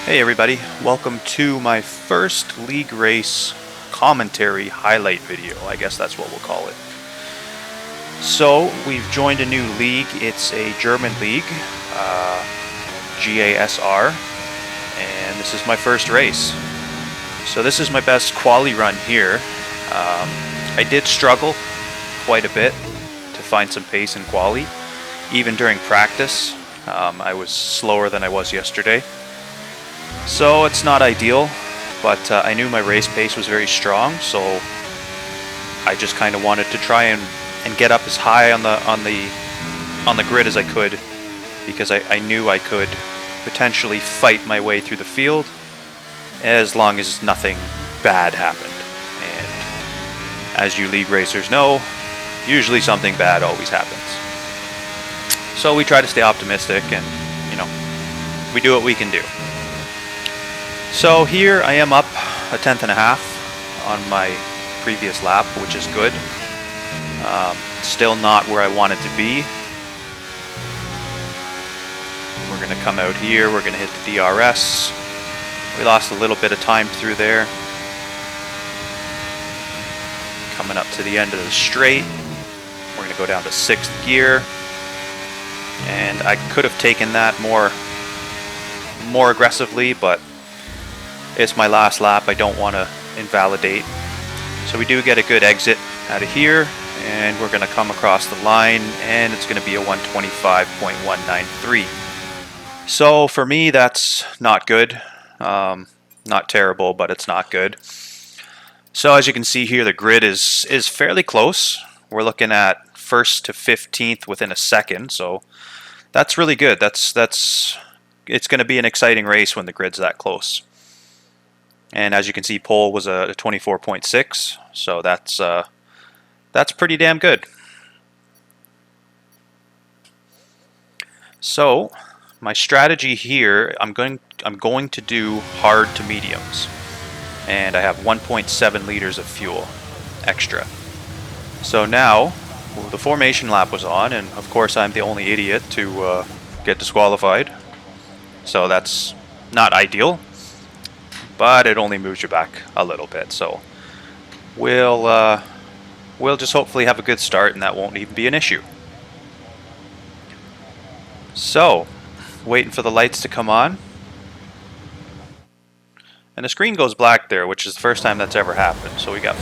Hey everybody, welcome to my first league race commentary highlight video. I guess that's what we'll call it. So we've joined a new league. It's a German league, GASR, and this is my first race. So this is my best quali run here. I did struggle quite a bit to find some pace in quali. Even during practice, I was slower than I was yesterday. So it's not ideal, but I knew my race pace was very strong, so I just kind of wanted to try and get up as high on the grid as I could, because I knew I could potentially fight my way through the field as long as nothing bad happened. And as you league racers know, usually something bad always happens. So we try to stay optimistic and, we do what we can do. So here I am up a tenth and a half on my previous lap, which is good. Still not where I wanted to be. We're going to come out here, we're going to hit the DRS. We lost a little bit of time through there. Coming up to the end of the straight, we're going to go down to 6th gear. And I could have taken that more aggressively, but it's my last lap. I don't want to invalidate. So we do get a good exit out of here, and we're going to come across the line, and it's going to be a 125.193. So for me, that's not good. Not terrible, but it's not good. So as you can see here, the grid is fairly close. We're looking at 1st to 15th within a second, so that's really good. It's going to be an exciting race when the grid's that close. And as you can see, pole was a 24.6, so that's pretty damn good. So my strategy here, I'm going to do hard to mediums, and I have 1.7 liters of fuel extra. So now the formation lap was on, and of course I'm the only idiot to get disqualified. So that's not ideal, but it only moves you back a little bit. So we'll just hopefully have a good start, and that won't even be an issue. So waiting for the lights to come on, and the screen goes black there, which is the first time that's ever happened. So we got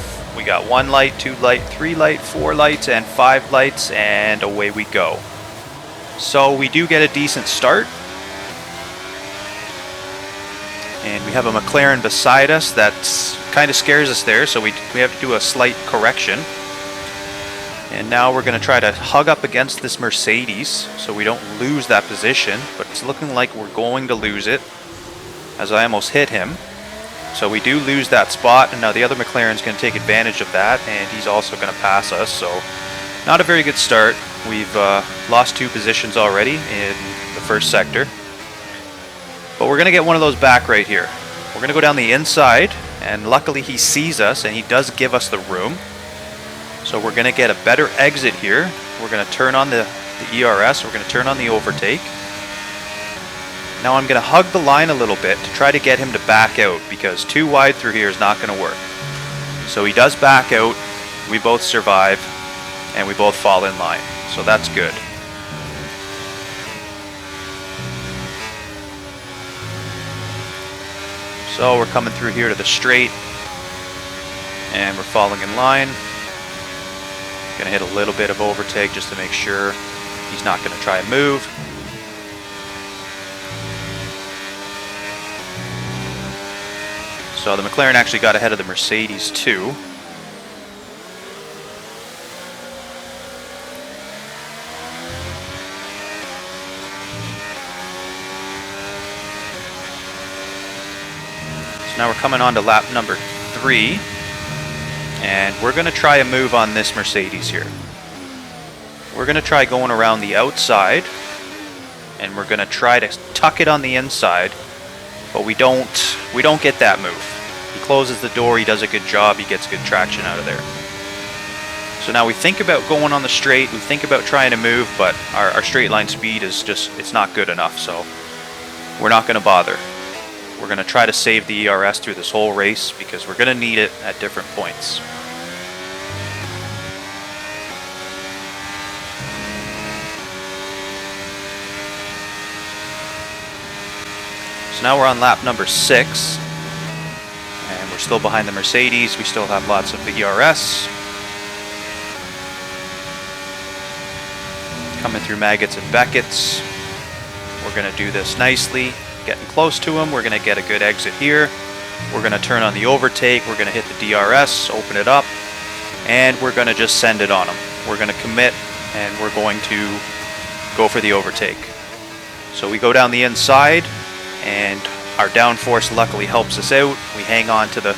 1 light, 2 light, 3 light, 4 lights, and 5 lights, and away we go. So we do get a decent start. And we have a McLaren beside us that kind of scares us there, so we have to do a slight correction. And now we're going to try to hug up against this Mercedes so we don't lose that position, but it's looking like we're going to lose it, as I almost hit him. So we do lose that spot, and now the other McLaren's going to take advantage of that, and he's also going to pass us. So not a very good start. We've lost 2 positions already in the first sector. But we're going to get one of those back right here. We're going to go down the inside, and luckily he sees us, and he does give us the room. So we're going to get a better exit here. We're going to turn on the ERS. We're going to turn on the overtake. Now I'm going to hug the line a little bit to try to get him to back out, because too wide through here is not going to work. So he does back out. We both survive, and we both fall in line. So that's good. So we're coming through here to the straight, and we're falling in line. Gonna hit a little bit of overtake just to make sure he's not gonna try and move. So the McLaren actually got ahead of the Mercedes too. Now we're coming on to lap number 3, and we're going to try a move on this Mercedes here. We're going to try going around the outside, and we're going to try to tuck it on the inside, but we don't get that move. He closes the door, he does a good job, he gets good traction out of there. So now we think about going on the straight, we think about trying to move, but our straight line speed is just, it's not good enough, so we're not going to bother. We're going to try to save the ERS through this whole race because we're going to need it at different points. So now we're on lap number 6. And we're still behind the Mercedes. We still have lots of the ERS. Coming through Maggots and Beckett's. We're going to do this nicely. Getting close to them. We're going to get a good exit here. We're going to turn on the overtake. We're going to hit the DRS, open it up, and we're going to just send it on them. We're going to commit, and we're going to go for the overtake. So we go down the inside, and our downforce luckily helps us out. We hang on to the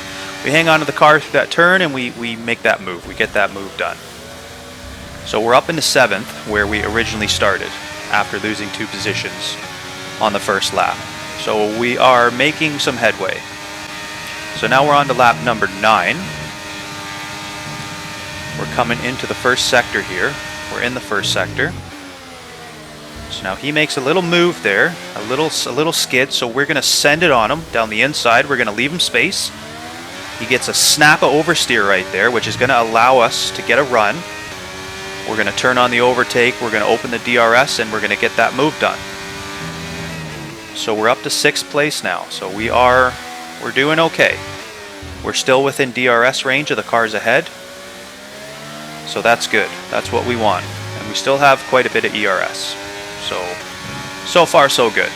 car through that turn, and we make that move. We get that move done. So we're up into 7th, where we originally started after losing 2 positions on the first lap. So we are making some headway. So now we're on to lap number 9. We're coming into the first sector here. We're in the first sector. So now he makes a little move there, a little skid, so we're going to send it on him down the inside. We're going to leave him space. He gets a snap of oversteer right there, which is going to allow us to get a run. We're going to turn on the overtake, we're going to open the DRS, and we're going to get that move done. So we're up to 6th place now, so we're doing okay. We're still within DRS range of the cars ahead, so that's good. That's what we want. And we still have quite a bit of ERS. So far so good.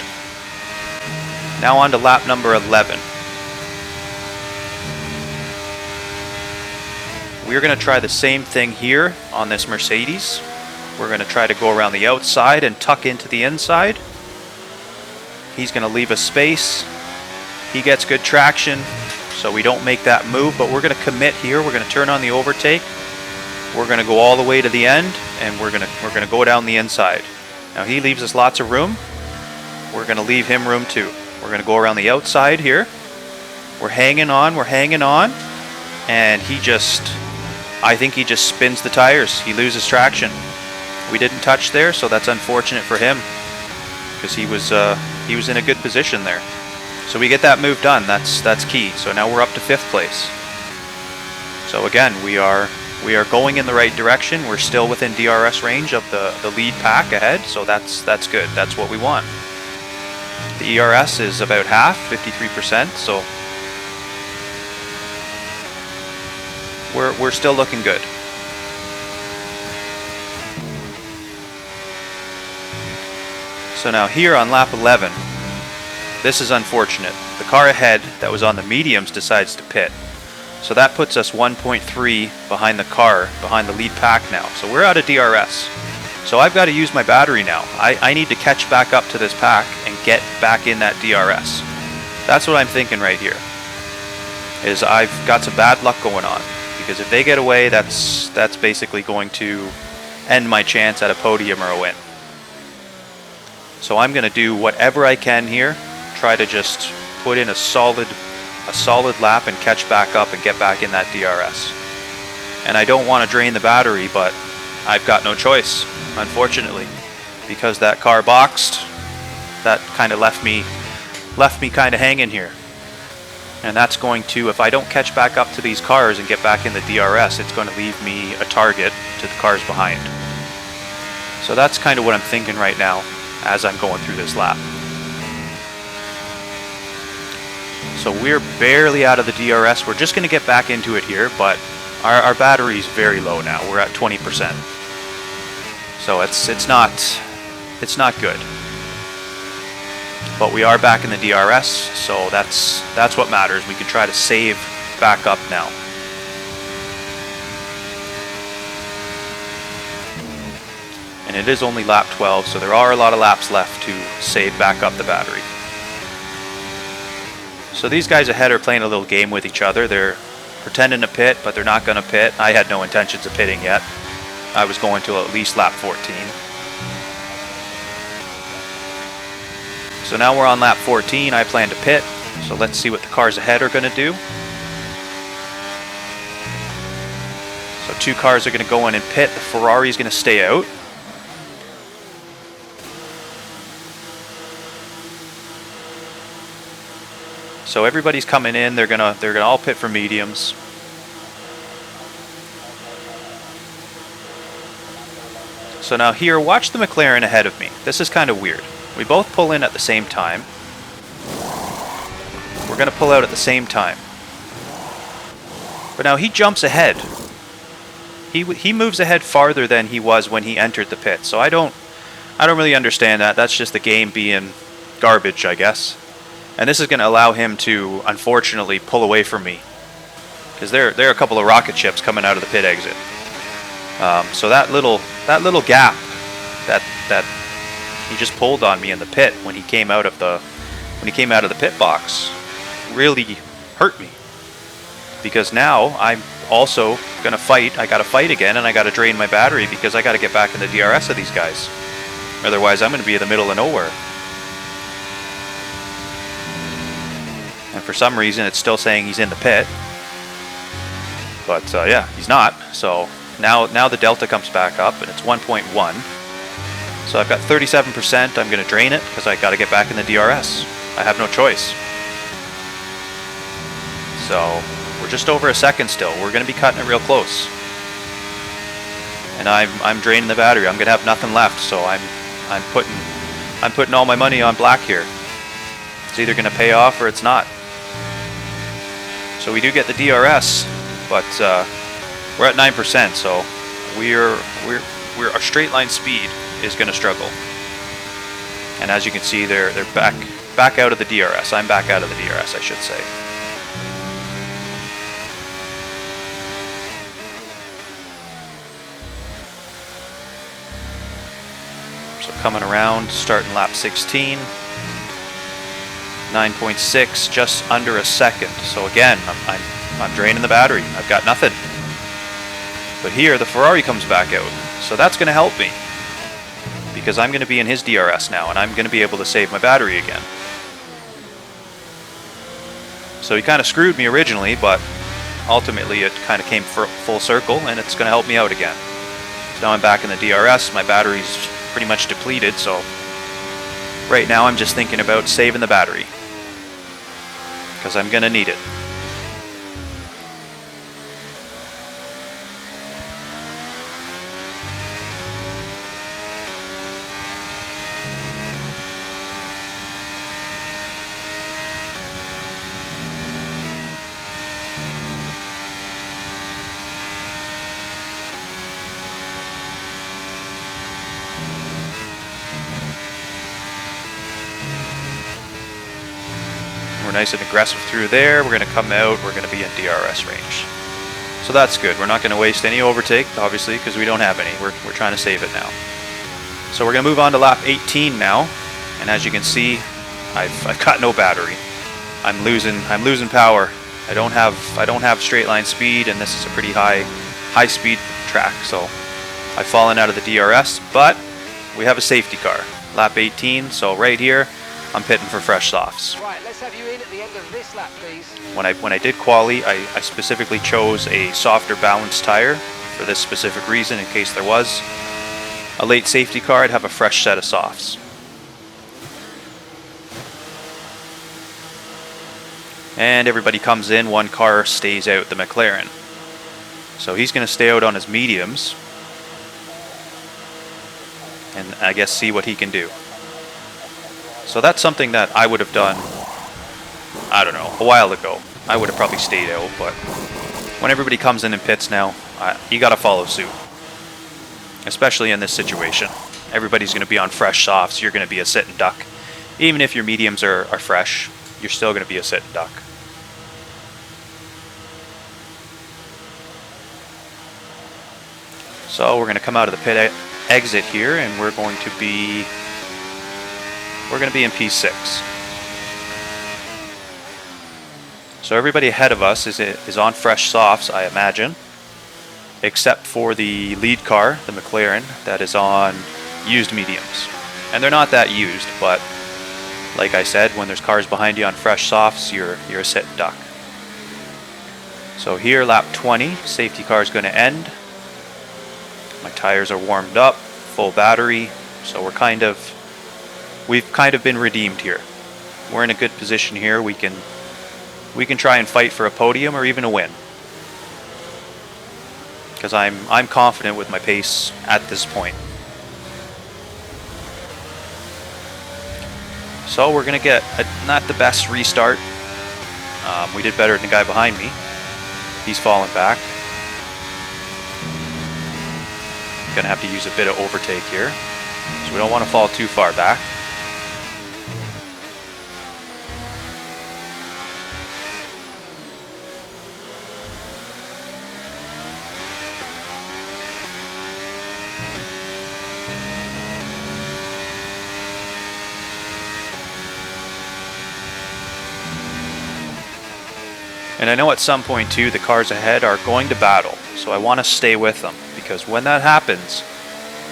Now on to lap number 11. We're going to try the same thing here on this Mercedes. We're going to try to go around the outside and tuck into the inside. He's going to leave us space. He gets good traction, so we don't make that move, but we're going to commit here. We're going to turn on the overtake. We're going to go all the way to the end, and we're going to go down the inside. Now he leaves us lots of room. We're going to leave him room too. We're going to go around the outside here. We're hanging on, and I think he just spins the tires. He loses traction. We didn't touch there, so that's unfortunate for him because he was in a good position there. So we get that move done. That's key. So now we're up to 5th place. So again, we are going in the right direction. We're still within DRS range of the lead pack ahead, so that's good. That's what we want. The ERS is about half, 53%, so we're still looking good. So now here on lap 11, this is unfortunate. The car ahead that was on the mediums decides to pit. So that puts us 1.3 behind the car, behind the lead pack now. So we're out of DRS. So I've got to use my battery now. I need to catch back up to this pack and get back in that DRS. That's what I'm thinking right here. Is I've got some bad luck going on. Because if they get away, that's basically going to end my chance at a podium or a win. So I'm going to do whatever I can here. Try to just put in a solid lap and catch back up and get back in that DRS. And I don't want to drain the battery, but I've got no choice, unfortunately, because that car boxed. That kind of left me kind of hanging here. And that's going to, if I don't catch back up to these cars and get back in the DRS, it's going to leave me a target to the cars behind. So that's kind of what I'm thinking right now as I'm going through this lap. So we're barely out of the DRS. We're just going to get back into it here, but our battery's very low now. We're at 20%. So it's not good. But we are back in the DRS, so that's what matters. We can try to save back up now. And it is only lap 12, so there are a lot of laps left to save back up the battery. So these guys ahead are playing a little game with each other. They're pretending to pit, but they're not going to pit. I had no intentions of pitting yet. I was going to at least lap 14. So now we're on lap 14. I plan to pit. So let's see what the cars ahead are going to do. So 2 cars are going to go in and pit. The Ferrari is going to stay out. So everybody's coming in. They're gonna all pit for mediums. So now here, watch the McLaren ahead of me. This is kind of weird. We both pull in at the same time. We're going to pull out at the same time. But now he jumps ahead. He moves ahead farther than he was when he entered the pit. So I don't really understand that. That's just the game being garbage, I guess. And this is going to allow him to, unfortunately, pull away from me. Because there are a couple of rocket ships coming out of the pit exit. So that little gap that he just pulled on me in the pit when he came out of the pit box really hurt me, because now I'm also gonna fight. I gotta fight again, and I gotta drain my battery because I gotta get back in the DRS of these guys. Otherwise, I'm gonna be in the middle of nowhere. And for some reason, it's still saying he's in the pit, but yeah, he's not. So. Now the delta comes back up, and it's 1.1. So I've got 37%. I'm going to drain it because I got to get back in the DRS. I have no choice. So we're just over a second still. We're going to be cutting it real close. And I'm draining the battery. I'm going to have nothing left. So I'm putting all my money on black here. It's either going to pay off or it's not. So we do get the DRS, but. We're at 9%, so our straight line speed is going to struggle. And as you can see, they're back out of the DRS. I'm back out of the DRS, I should say. So coming around, starting lap 16, 9.6, just under a second. So again, I'm draining the battery. I've got nothing. But here, the Ferrari comes back out. So that's going to help me, because I'm going to be in his DRS now, and I'm going to be able to save my battery again. So he kind of screwed me originally, but ultimately it kind of came full circle, and it's going to help me out again. So now I'm back in the DRS. My battery's pretty much depleted, so right now I'm just thinking about saving the battery, because I'm going to need it. We're nice and aggressive through there. We're going to come out. We're going to be in DRS range. So that's good. We're not going to waste any overtake, obviously, because we don't have any. We're trying to save it now. So we're going to move on to lap 18 now. And as you can see, I've got no battery. I'm losing power. I don't have straight line speed, and this is a pretty high speed track. So I've fallen out of the DRS, but we have a safety car. Lap 18. So right here, I'm pitting for fresh softs. Right, let's have you in at the end of this lap, please. When I did quali, I specifically chose a softer balanced tire for this specific reason. In case there was a late safety car, I'd have a fresh set of softs. And everybody comes in, one car stays out, the McLaren. So he's going to stay out on his mediums, and I guess see what he can do. So that's something that I would have done, I don't know, a while ago. I would have probably stayed out, but when everybody comes in and pits now, you got to follow suit. Especially in this situation. Everybody's going to be on fresh softs. You're going to be a sit and duck. Even if your mediums are fresh, you're still going to be a sit and duck. So we're going to come out of the pit exit here, and we're going to be in P6. So everybody ahead of us is on fresh softs, I imagine, except for the lead car, the McLaren, that is on used mediums. And they're not that used, but like I said, when there's cars behind you on fresh softs, you're a sit and duck. So here, lap 20, safety car is going to end. My tires are warmed up, full battery, so we've kind of been redeemed here. We're in a good position here. We can we can try and fight for a podium or even a win. Because I'm confident with my pace at this point. So we're gonna get not the best restart. We did better than the guy behind me. He's falling back. Gonna have to use a bit of overtake here, so we don't want to fall too far back. And I know at some point too, the cars ahead are going to battle, so I want to stay with them, because when that happens,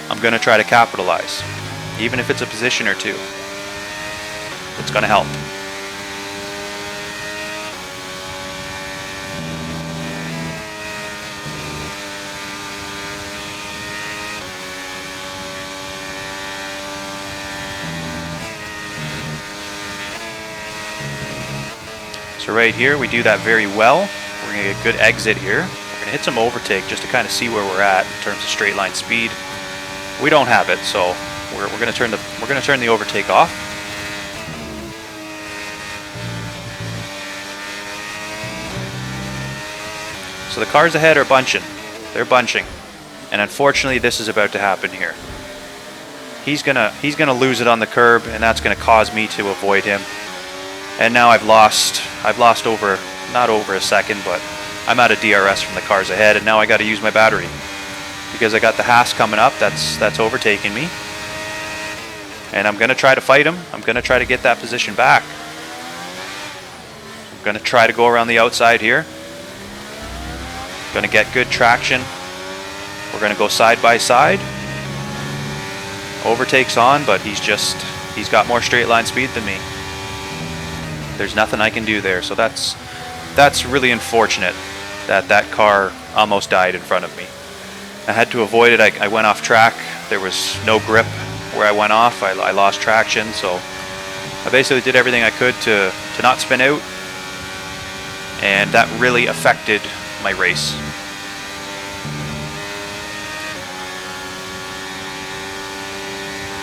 I'm going to try to capitalize, even if it's a position or two. It's going to help. So right here, we do that very well. We're going to get a good exit here. We're going to hit some overtake just to kind of see where we're at in terms of straight line speed. We don't have it, so we're going to turn the overtake off. So the cars ahead are bunching. They're bunching, and unfortunately, this is about to happen here. He's gonna lose it on the curb, and that's going to cause me to avoid him. And now I've lost over, not over a second, but I'm out of DRS from the cars ahead, and now I got to use my battery because I got the Haas coming up. That's overtaking me, and I'm gonna try to fight him. I'm gonna try to get that position back. I'm gonna try to go around the outside here. Gonna get good traction. We're gonna go side by side. Overtake's on, but he's got more straight line speed than me. There's nothing I can do there, so that's really unfortunate that car almost died in front of me. I had to avoid it. I went off track. There was no grip where I went off. I lost traction, so I basically did everything I could to not spin out, and that really affected my race.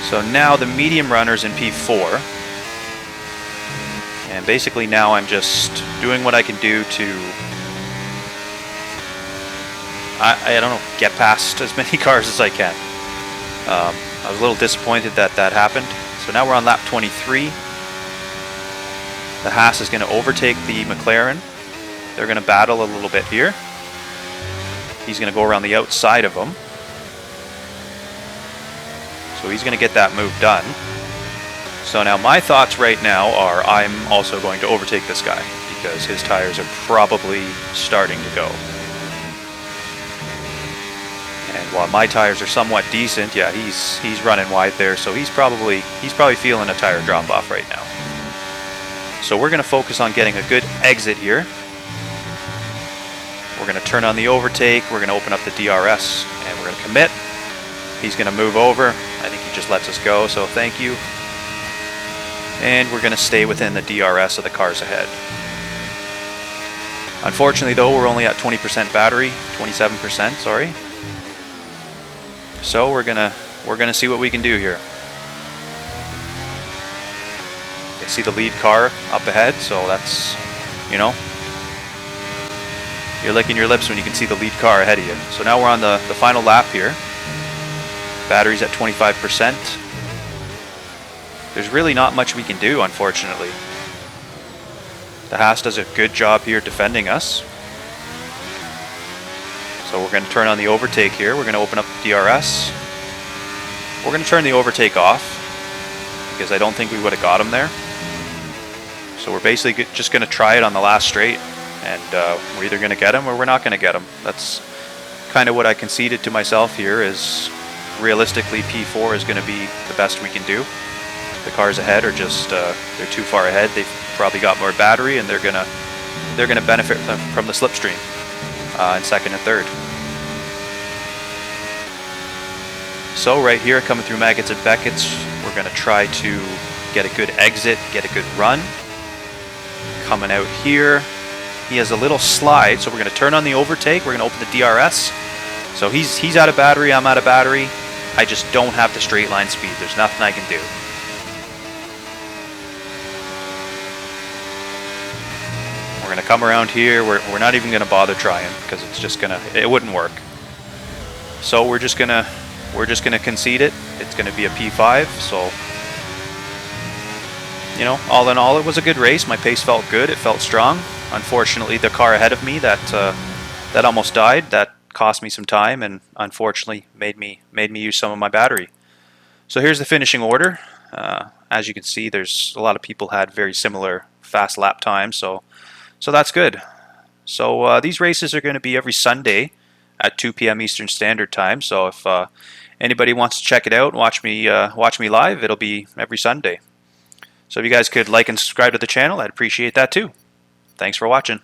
So now the medium runner's in P4. And basically now I'm just doing what I can do to, I don't know, get past as many cars as I can. I was a little disappointed that happened. So now we're on lap 23. The Haas is going to overtake the McLaren. They're going to battle a little bit here. He's going to go around the outside of him. So he's going to get that move done. So now my thoughts right now are I'm also going to overtake this guy because his tires are probably starting to go. And while my tires are somewhat decent, yeah, he's running wide there, so he's probably feeling a tire drop off right now. So we're going to focus on getting a good exit here. We're going to turn on the overtake, we're going to open up the DRS, and we're going to commit. He's going to move over. I think he just lets us go, so thank you. And we're going to stay within the DRS of the cars ahead. Unfortunately though, we're only at 20% battery, 27%, sorry. So we're gonna see what we can do here. You can see the lead car up ahead, so that's, you know, you're licking your lips when you can see the lead car ahead of you. So now we're on the final lap here. Battery's at 25%. There's really not much we can do, unfortunately. The Haas does a good job here defending us. So we're going to turn on the overtake here. We're going to open up the DRS. We're going to turn the overtake off because I don't think we would have got him there. So we're basically just going to try it on the last straight, and we're either going to get him or we're not going to get him. That's kind of what I conceded to myself here, is realistically P4 is going to be the best we can do. The cars ahead are just they're too far ahead. They've probably got more battery, and they're gonna benefit from the slipstream in second and third. So right here, coming through Maggots and Beckett's, we're gonna try to get a good exit, get a good run. Coming out here, he has a little slide, so we're going to turn on the overtake. We're going to open the DRS. So he's out of battery, I'm out of battery. I just don't have the straight line speed. There's nothing I can do. We're going to come around here. We're not even going to bother trying because it's just it wouldn't work. So we're just gonna concede it. It's going to be a P5. So, you know, all in all, it was a good race. My pace felt good. It felt strong. Unfortunately, the car ahead of me that almost died, that cost me some time and unfortunately made me use some of my battery. So here's the finishing order. As you can see, there's a lot of people had very similar fast lap times, so that's good. So these races are going to be every Sunday at 2 p.m. Eastern Standard Time. So if anybody wants to check it out and watch me live, it'll be every Sunday. So if you guys could like and subscribe to the channel, I'd appreciate that too. Thanks for watching.